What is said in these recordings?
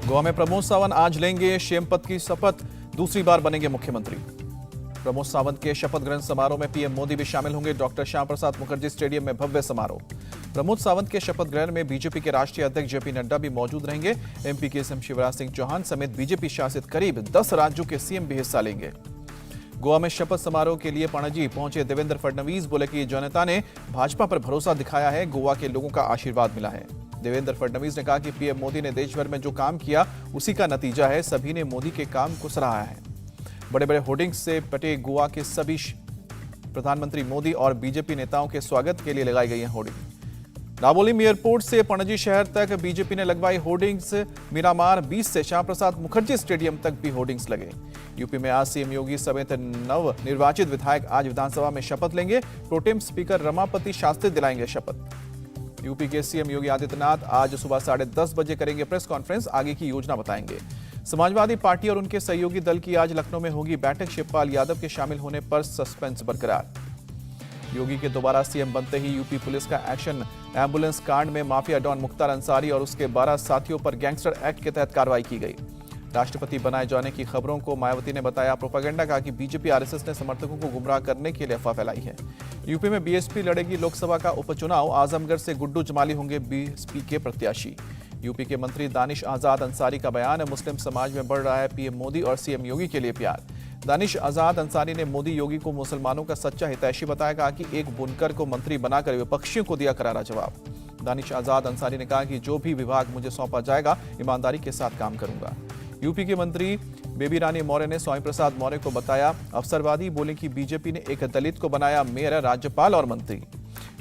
गोवा में प्रमोद सावंत आज लेंगे सीएम पद की शपथ, दूसरी बार बनेंगे मुख्यमंत्री। प्रमोद सावंत के शपथ ग्रहण समारोह में पीएम मोदी भी शामिल होंगे। डॉक्टर श्याम प्रसाद मुखर्जी स्टेडियम में भव्य समारोह। प्रमोद सावंत के शपथ ग्रहण में बीजेपी के राष्ट्रीय अध्यक्ष जेपी नड्डा भी मौजूद रहेंगे। एमपी के सीएम शिवराज सिंह चौहान समेत बीजेपी शासित करीब 10 राज्यों के सीएम भी हिस्सा लेंगे। गोवा में शपथ समारोह के लिए पणजी पहुंचे देवेंद्र फडणवीस बोले कि जनता ने भाजपा पर भरोसा दिखाया है, गोवा के लोगों का आशीर्वाद मिला है। देवेंद्र फडणवीस ने कहा कि पीएम मोदी ने देश भर में जो काम किया उसी का नतीजा है, सभी ने मोदी के काम को सराहा है। बड़े बड़े होर्डिंग्स से पटे गोवा के सभी प्रधानमंत्री मोदी और बीजेपी नेताओं के स्वागत के लिए लगाई गई हैं होर्डिंग। दाबोलिम एयरपोर्ट से पणजी शहर तक बीजेपी ने लगवाई होर्डिंग्स। मीरामार बीच से श्याम प्रसाद मुखर्जी स्टेडियम तक भी होर्डिंग्स लगे। यूपी में आज सीएम योगी समेत नव निर्वाचित विधायक आज विधानसभा में शपथ लेंगे। प्रोटेम स्पीकर रमापति शास्त्री दिलाएंगे शपथ। यूपी के सीएम योगी आदित्यनाथ आज सुबह 10:30 बजे करेंगे प्रेस कॉन्फ्रेंस, आगे की योजना बताएंगे। समाजवादी पार्टी और उनके सहयोगी दल की आज लखनऊ में होगी बैठक। शिवपाल यादव के शामिल होने पर सस्पेंस बरकरार। योगी के दोबारा सीएम बनते ही यूपी पुलिस का एक्शन। एम्बुलेंस कांड में माफिया डॉन मुख्तार अंसारी और उसके 12 साथियों पर गैंगस्टर एक्ट के तहत कार्रवाई की गई। राष्ट्रपति बनाए जाने की खबरों को मायावती ने बताया प्रोपेगेंडा। कहा कि बीजेपी आरएसएस ने समर्थकों को गुमराह करने के लिए अफवाह फैलाई है। यूपी में बीएसपी लड़ेगी लोकसभा का उपचुनाव। आजमगढ़ से गुड्डू जमाली होंगे बीएसपी के प्रत्याशी। यूपी के मंत्री दानिश आजाद अंसारी का बयान है, मुस्लिम समाज में बढ़ रहा है पीएम मोदी और सीएम योगी के लिए प्यार। दानिश आजाद अंसारी ने मोदी योगी को मुसलमानों का सच्चा हितैषी बताया। कहा कि एक बुनकर को मंत्री बनाकर विपक्षियों को दिया करारा जवाब। दानिश आजाद अंसारी ने कहा कि जो भी विभाग मुझे सौंपा जाएगा ईमानदारी के साथ काम करूंगा। यूपी के मंत्री बेबी रानी मौर्य ने स्वामी प्रसाद मौर्य को बताया अवसरवादी। बोले कि बीजेपी ने एक दलित को बनाया मेयर, राज्यपाल और मंत्री।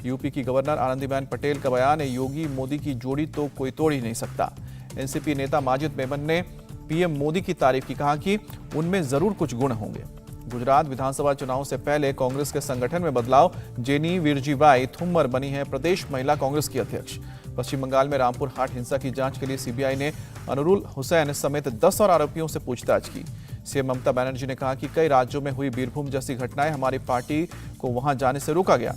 यूपी की गवर्नर आनंदीबेन पटेल का बयान है, योगी मोदी की जोड़ी तो कोई तोड़ ही नहीं सकता। एनसीपी नेता माजिद मेमन ने पीएम मोदी की तारीफ की। कहा कि उनमें जरूर कुछ गुण होंगे। गुजरात विधानसभा चुनाव से पहले कांग्रेस के संगठन में बदलाव। जेनी विरजीबाई थुम्मर बनी है प्रदेश महिला कांग्रेस की अध्यक्ष। पश्चिम बंगाल में रामपुर हाट हिंसा की जांच के लिए सीबीआई ने अनुरुल हुसैन समेत 10 और आरोपियों से पूछताछ की। सीएम ममता बनर्जी ने कहा कि कई राज्यों में हुई बीरभूम जैसी घटनाएं, हमारी पार्टी को वहां जाने से रोका गया।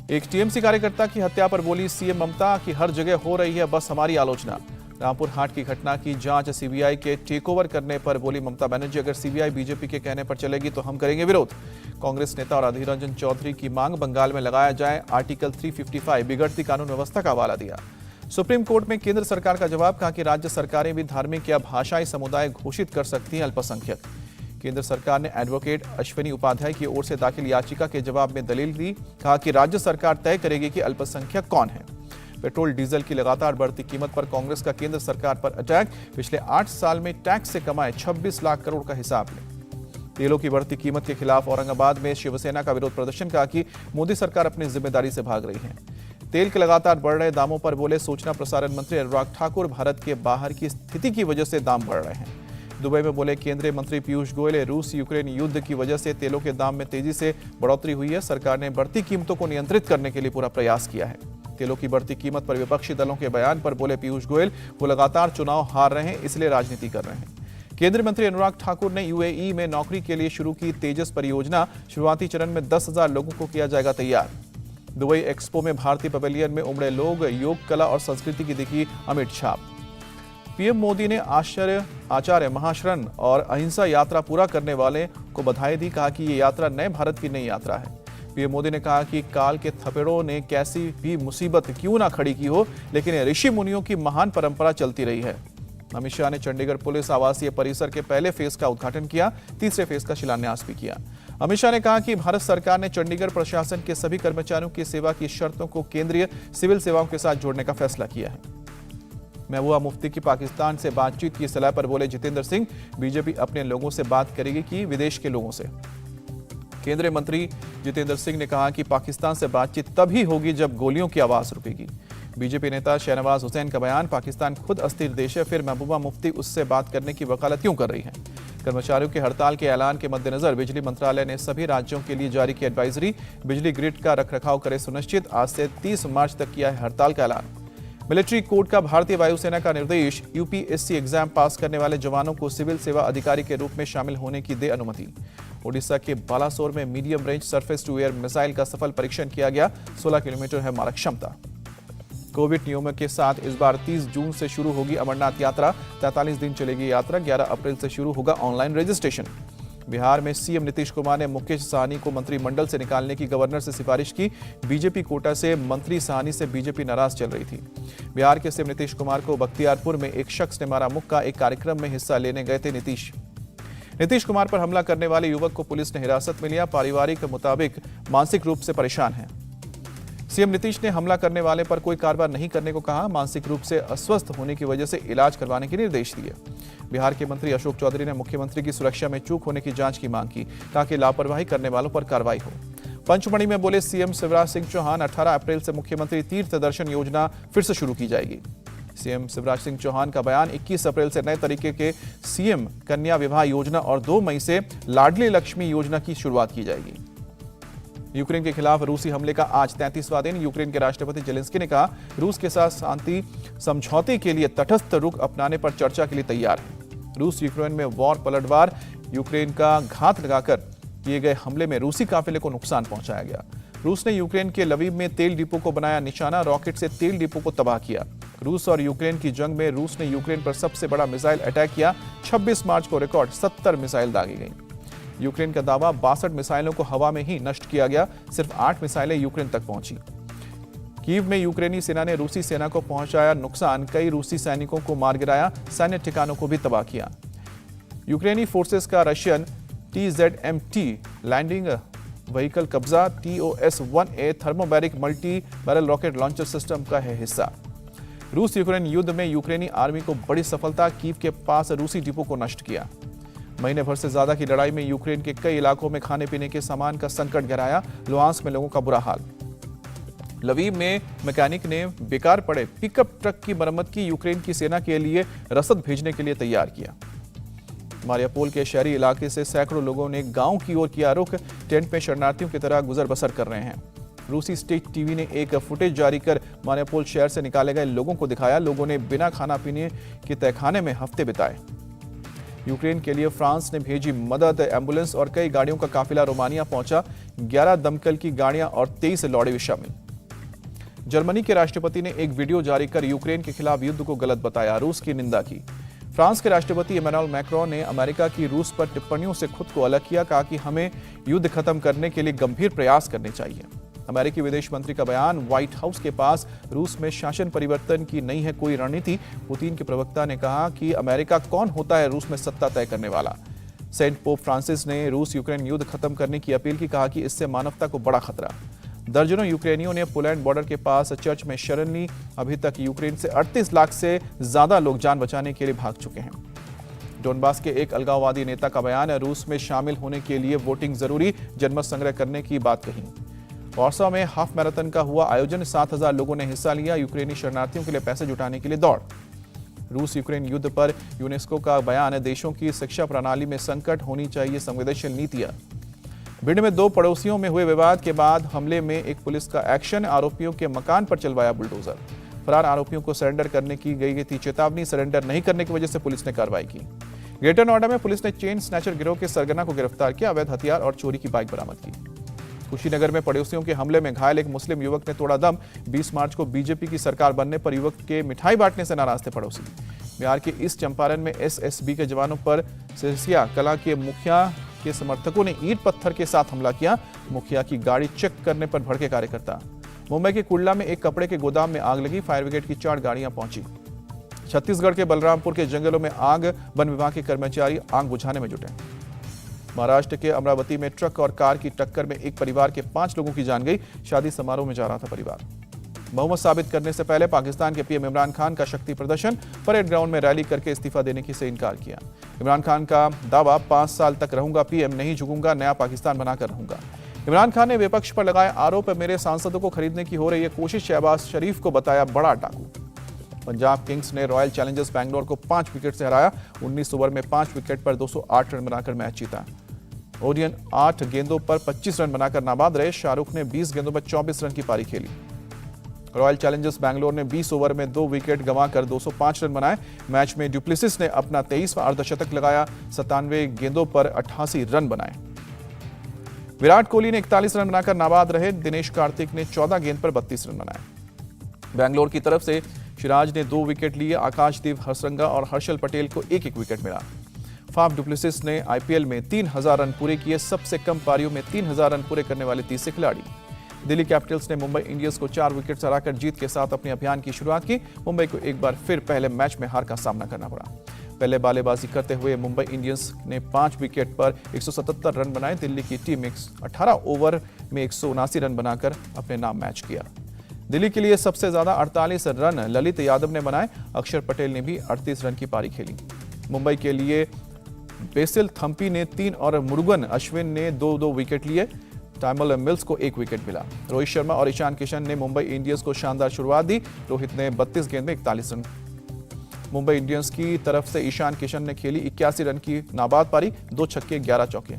एक टीएमसी कार्यकर्ता की हत्या पर बोली सीएम ममता कि हर जगह हो रही है बस हमारी आलोचना। रामपुर हाट की घटना की जांच सीबीआई के टेकओवर करने पर बोली ममता बनर्जी, अगर सीबीआई बीजेपी के कहने पर चलेगी तो हम करेंगे विरोध। कांग्रेस नेता और अधीर रंजन चौधरी की मांग, बंगाल में लगाया जाए आर्टिकल 355, बिगड़ती कानून व्यवस्था का हवाला दिया। सुप्रीम कोर्ट में केंद्र सरकार का जवाब। कहा कि राज्य सरकारें भी धार्मिक या भाषाई समुदाय घोषित कर सकती हैं अल्पसंख्यक। केंद्र सरकार ने एडवोकेट अश्विनी उपाध्याय की ओर से दाखिल याचिका के जवाब में दलील दी। कहा कि राज्य सरकार तय करेगी कि अल्पसंख्यक कौन है। पेट्रोल डीजल की लगातार बढ़ती कीमत पर कांग्रेस का केंद्र सरकार पर अटैक। पिछले 8 साल में टैक्स से कमाए 26 लाख करोड़ का हिसाब लें। तेलों की बढ़ती कीमत के खिलाफ औरंगाबाद में शिवसेना का विरोध प्रदर्शन। कहा कि मोदी सरकार अपनी जिम्मेदारी से भाग रही है। तेल के लगातार बढ़ रहे दामों पर बोले सूचना प्रसारण मंत्री अनुराग ठाकुर, भारत के बाहर की स्थिति की वजह से दाम बढ़ रहे हैं। दुबई में बोले केंद्रीय मंत्री पीयूष गोयल, रूस यूक्रेन युद्ध की वजह से तेलों के दाम में तेजी से बढ़ोतरी हुई है। सरकार ने बढ़ती कीमतों को नियंत्रित करने के लिए पूरा प्रयास किया है। तेलों की बढ़ती कीमत पर विपक्षी दलों के बयान पर बोले पीयूष गोयल, वो लगातार चुनाव हार रहे हैं इसलिए राजनीति कर रहे हैं। केंद्रीय मंत्री अनुराग ठाकुर ने यूएई में नौकरी के लिए शुरू की तेजस परियोजना। शुरुआती चरण में 10,000 लोगों को किया जाएगा तैयार। दुबई एक्सपो में भारतीय पवेलियन में उमड़े लोग, योग, कला और संस्कृति की दिखी अमिट छाप। पीएम मोदी ने आचार्य महाशरण और अहिंसा यात्रा पूरा करने वाले को बधाई दी। कहा कि ये यात्रा नए भारत की नई यात्रा है। पीएम मोदी ने कहा कि काल के थपेड़ों ने कैसी भी मुसीबत क्यों ना खड़ी की हो, लेकिन ऋषि मुनियों की महान परंपरा चलती रही है। अमित शाह ने चंडीगढ़ पुलिस आवासीय परिसर के पहले फेज का उद्घाटन किया, तीसरे फेज का शिलान्यास भी किया। अमित शाह ने कहा कि भारत सरकार ने चंडीगढ़ प्रशासन के सभी कर्मचारियों की सेवा की शर्तों को केंद्रीय सिविल सेवाओं के साथ जोड़ने का फैसला किया है। महबूबा मुफ्ती की पाकिस्तान से बातचीत की सलाह पर बोले जितेंद्र सिंह, बीजेपी अपने लोगों से बात करेगी कि विदेश के लोगों से। केंद्रीय मंत्री जितेंद्र सिंह ने कहा कि पाकिस्तान से बातचीत तभी होगी जब गोलियों की आवाज रुकेगी। बीजेपी नेता शहनवाज हुसैन का बयान, पाकिस्तान खुद अस्थिर देश है, फिर महबूबा मुफ्ती उससे बात करने की वकालत क्यों कर रही है। कर्मचारियों के हड़ताल के ऐलान के मद्देनजर बिजली मंत्रालय ने सभी राज्यों के लिए जारी की एडवाइजरी। बिजली ग्रिड का रखरखाव करे सुनिश्चित। आज से 30 मार्च तक किया है हड़ताल का ऐलान। मिलिट्री कोड का भारतीय वायुसेना का निर्देश, यूपीएससी एग्जाम पास करने वाले जवानों को सिविल सेवा अधिकारी के रूप में शामिल होने की दे अनुमति। ओडिशा के बालासोर में medium range surface to air missile का सफल परीक्षण किया गया। 16 किलोमीटर है मारक क्षमता। कोविड नियमों के साथ इस बार 30 जून से शुरू होगी अमरनाथ यात्रा। 43 दिन चलेगी यात्रा। 11 अप्रैल से शुरू होगा ऑनलाइन रजिस्ट्रेशन। बिहार में सीएम नीतीश कुमार ने मुकेश साहनी को मंत्रिमंडल से निकालने की गवर्नर से सिफारिश की। बीजेपी कोटा से मंत्री साहनी से बीजेपी नाराज चल रही थी। बिहार के सीएम नीतीश कुमार को बख्तियारपुर में एक शख्स ने मारा मुक्का। एक कार्यक्रम में हिस्सा लेने गए थे नीतीश कुमार पर हमला करने वाले युवक को पुलिस ने हिरासत में लिया। पारिवारिक मुताबिक मानसिक रूप से परेशान है। सीएम नीतीश ने हमला करने वाले पर कोई कार्रवाई नहीं करने को कहा। मानसिक रूप से अस्वस्थ होने की वजह से इलाज करवाने के निर्देश दिए। बिहार के मंत्री अशोक चौधरी ने मुख्यमंत्री की सुरक्षा में चूक होने की जांच की मांग की ताकि लापरवाही करने वालों पर कार्रवाई हो। पंचमढ़ी में बोले सीएम शिवराज सिंह चौहान, 18 अप्रैल से मुख्यमंत्री तीर्थ दर्शन योजना फिर से शुरू की जाएगी। सीएम शिवराज सिंह चौहान का बयान। 21 अप्रैल से नए तरीके के सीएम कन्या विवाह योजना और 2 मई से लाडली लक्ष्मी योजना की शुरुआत की जाएगी। यूक्रेन के खिलाफ रूसी हमले का आज 33वां दिन। यूक्रेन के राष्ट्रपति जेलेंस्की ने कहा रूस के साथ शांति समझौते के लिए तटस्थ रुख अपनाने पर चर्चा के लिए तैयार है। रूस यूक्रेन में वॉर पलटवार। यूक्रेन का घात लगाकर किए गए हमले में रूसी काफिले को नुकसान पहुंचाया गया। रूस ने यूक्रेन के लवीव में तेल डिपो को बनाया निशाना। रॉकेट से तेल डिपो को तबाह किया। रूस और यूक्रेन की जंग में रूस ने यूक्रेन पर सबसे बड़ा मिसाइल अटैक किया। 26 मार्च को रिकॉर्ड 70 मिसाइल दागी गई। यूक्रेन का दावा 62 मिसाइलों को हवा में ही नष्ट किया गया। सिर्फ 8 मिसाइलें यूक्रेन तक पहुंची। कीव में यूक्रेनी सेना ने रूसी सेना को पहुंचाया नुकसान। कई रूसी सैनिकों को मार गिराया। सैन्य ठिकानों को भी तबाह किया। यूक्रेनी फोर्सेस का रशियन TZMT लैंडिंग व्हीकल कब्जा। TOS-1A thermobaric multi barrel rocket launcher system का है हिस्सा। रूस यूक्रेन युद्ध में यूक्रेनी आर्मी को बड़ी सफलता। कीव के पास रूसी डिपो को नष्ट किया। महीने भर से ज्यादा की लड़ाई में यूक्रेन के कई इलाकों में खाने पीने के सामान का संकट गहराया। लुहांस्क में लोगों का बुरा हाल। लवीव में मैकेनिक ने बेकार पड़े पिकअप ट्रक की मरम्मत की। यूक्रेन की सेना के लिए रसद भेजने के लिए तैयार किया। मारियापोल के शहरी इलाके से सैकड़ों लोगों ने गांव की ओर किया रुख। टेंट में शरणार्थियों की तरह गुजर बसर कर रहे हैं। रूसी स्टेट टीवी ने एक फुटेज जारी कर मारियापोल शहर से निकाले गए लोगों को दिखाया। लोगों ने बिना खाना पीने के तहखाने में हफ्ते बिताए। यूक्रेन के लिए फ्रांस ने भेजी मदद। एम्बुलेंस और कई गाड़ियों का काफिला रोमानिया पहुंचा। 11 दमकल की गाड़ियां और 23 लौड़े भी शामिल। जर्मनी के राष्ट्रपति ने एक वीडियो जारी कर यूक्रेन के खिलाफ युद्ध को गलत बताया। रूस की निंदा की। फ्रांस के राष्ट्रपति इमैनुअल मैक्रोन ने अमेरिका की रूस पर टिप्पणियों से खुद को अलग किया। कहा कि हमें युद्ध खत्म करने के लिए गंभीर प्रयास करने चाहिए। अमेरिकी विदेश मंत्री का बयान। व्हाइट हाउस के पास रूस में शासन परिवर्तन की नहीं है कोई रणनीति। पुतिन के प्रवक्ता ने कहा कि अमेरिका कौन होता है रूस में सत्ता तय करने वाला। सेंट पोप फ्रांसिस ने रूस यूक्रेन युद्ध खत्म करने की अपील की। कहा कि इससे मानवता को बड़ा खतरा। दर्जनों यूक्रेनियों ने पोलैंड बॉर्डर के पास चर्च में शरण ली। अभी तक यूक्रेन से 38 लाख से ज्यादा लोग जान बचाने के लिए भाग चुके हैं। डोनबास के एक अलगाववादी नेता का बयान। रूस में शामिल होने के लिए वोटिंग जरूरी। जनमत संग्रह करने की बात कही। वॉर्सो में हाफ मैराथन का हुआ आयोजन। 7,000 लोगों ने हिस्सा लिया। यूक्रेनी शरणार्थियों के लिए पैसे जुटाने के लिए दौड़। रूस यूक्रेन युद्ध पर यूनेस्को का बयान। देशों की शिक्षा प्रणाली में संकट होनी चाहिए संवेदनशील नीतियां। भिंड में 2 पड़ोसियों में हुए विवाद के बाद हमले में एक पुलिस का एक्शन। आरोपियों के मकान पर चलवाया बुलडोजर। फरार आरोपियों को सरेंडर करने की गई थी चेतावनी। सरेंडर नहीं करने की वजह से पुलिस ने कार्रवाई की। ग्रेटर नोएडा में पुलिस ने चेन स्नैचर गिरोह के सरगना को गिरफ्तार किया। अवैध हथियार और चोरी की बाइक बरामद की। कुशीनगर में पड़ोसियों के हमले में घायल एक मुस्लिम युवक ने तोड़ा दम। 20 मार्च को बीजेपी की सरकार बनने पर युवक के मिठाई बांटने से नाराज थे पड़ोसी। बिहार के ईस्ट चंपारण में एसएसबी के जवानों पर सिरसिया कला के मुखिया के समर्थकों ने ईंट पत्थर के साथ हमला किया। मुखिया की गाड़ी चेक करने पर भड़के कार्यकर्ता। मुंबई के कुर्ला में एक कपड़े के गोदाम में आग लगी। फायर ब्रिगेड की 4 गाड़ियां पहुंची। छत्तीसगढ़ के बलरामपुर के जंगलों में आग। वन विभाग के कर्मचारी आग बुझाने में जुटे। महाराष्ट्र के अमरावती में ट्रक और कार की टक्कर में एक परिवार के 5 लोगों की जान गई। शादी समारोह में जा रहा था परिवार। बहुमत साबित करने से पहले पाकिस्तान के पीएम इमरान खान का शक्ति प्रदर्शन। परेड ग्राउंड में रैली करके इस्तीफा देने की से इनकार किया। इमरान खान का दावा 5 साल तक रहूंगा पीएम, नहीं झुकूंगा, नया पाकिस्तान बनाकर रहूंगा। इमरान खान ने विपक्ष पर लगाए आरोप। मेरे सांसदों को खरीदने की हो रही है कोशिश। शहबाज शरीफ को बताया बड़ा डाकू। पंजाब किंग्स ने रॉयल चैलेंजर्स बैंगलोर को 5 विकेट से हराया। 19 ओवर में 5 विकेट पर 208 रन बनाकर मैच जीता। ओडियन 8 गेंदों पर 25 रन बनाकर नाबाद रहे। शाहरुख ने 20 गेंदों पर 24 रन की पारी खेली। रॉयल चैलेंजर्स बैंगलोर ने 20 ओवर में 2 विकेट गंवाकर 205 रन बनाए। मैच में ड्यूप्लेसिस ने अपना 23वां अर्धशतक लगाया। 97 गेंदों पर 88 रन बनाए। विराट कोहली ने 41 रन बनाकर नाबाद रहे। दिनेश कार्तिक ने 14 गेंद पर 32 रन बनाए। बेंगलोर की तरफ से सिराज ने 2 विकेट लिए। आकाशदीप हसरंगा और हर्षल पटेल को 1-1 विकेट मिला। फाफ डुप्लेसिस ने आईपीएल में 3000 रन पूरे किए। सबसे कम पारियों में 3000 रन पूरे करने वाले तीसरे खिलाड़ी। दिल्ली कैपिटल्स ने मुंबई इंडियंस को 4 विकेट से हराकर जीत के साथ अपने अभियान की शुरुआत की। मुंबई को एक बार फिर पहले मैच में हार का सामना करना पड़ा। पहले बल्लेबाजी करते हुए मुंबई इंडियंस ने 5 विकेट पर 177 रन बनाए। दिल्ली की टीम 18 ओवर में 179 रन बनाकर अपने नाम मैच किया। दिल्ली के लिए सबसे ज्यादा 48 रन ललित यादव ने बनाए। अक्षर पटेल ने भी 38 रन की पारी खेली। मुंबई के लिए बेसिल थम्पी ने 3 और मुरुगन अश्विन ने 2-2 विकेट लिए। टाइमल मिल्स को 1 विकेट मिला। रोहित शर्मा और ईशान किशन ने मुंबई इंडियंस को शानदार शुरुआत दी। रोहित ने 32 गेंद में 41 रन। मुंबई इंडियंस की तरफ से ईशान किशन ने खेली 81 रन की नाबाद पारी, 2 छक्के 11 चौके।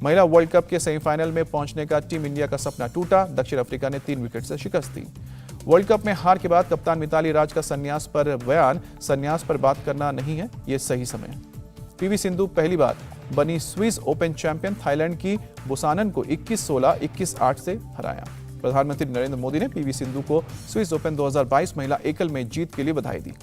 महिला वर्ल्ड कप के सेमीफाइनल में पहुंचने का टीम इंडिया का सपना टूटा। दक्षिण अफ्रीका ने 3 विकेट से शिकस्त दी। वर्ल्ड कप में हार के बाद कप्तान मिताली राज का संन्यास पर बयान। संन्यास पर बात करना नहीं है ये सही समय। पीवी सिंधु पहली बार बनी स्विस ओपन चैंपियन। थाईलैंड की बुसानन को 21-16, 21-8 से हराया। प्रधानमंत्री नरेंद्र मोदी ने पीवी सिंधु को स्विस ओपन 2022 महिला एकल में जीत के लिए बधाई दी।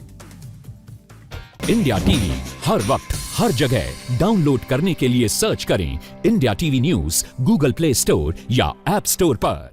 इंडिया टीवी हर वक्त हर जगह डाउनलोड करने के लिए सर्च करें India TV news Google play store या ऐप स्टोर पर।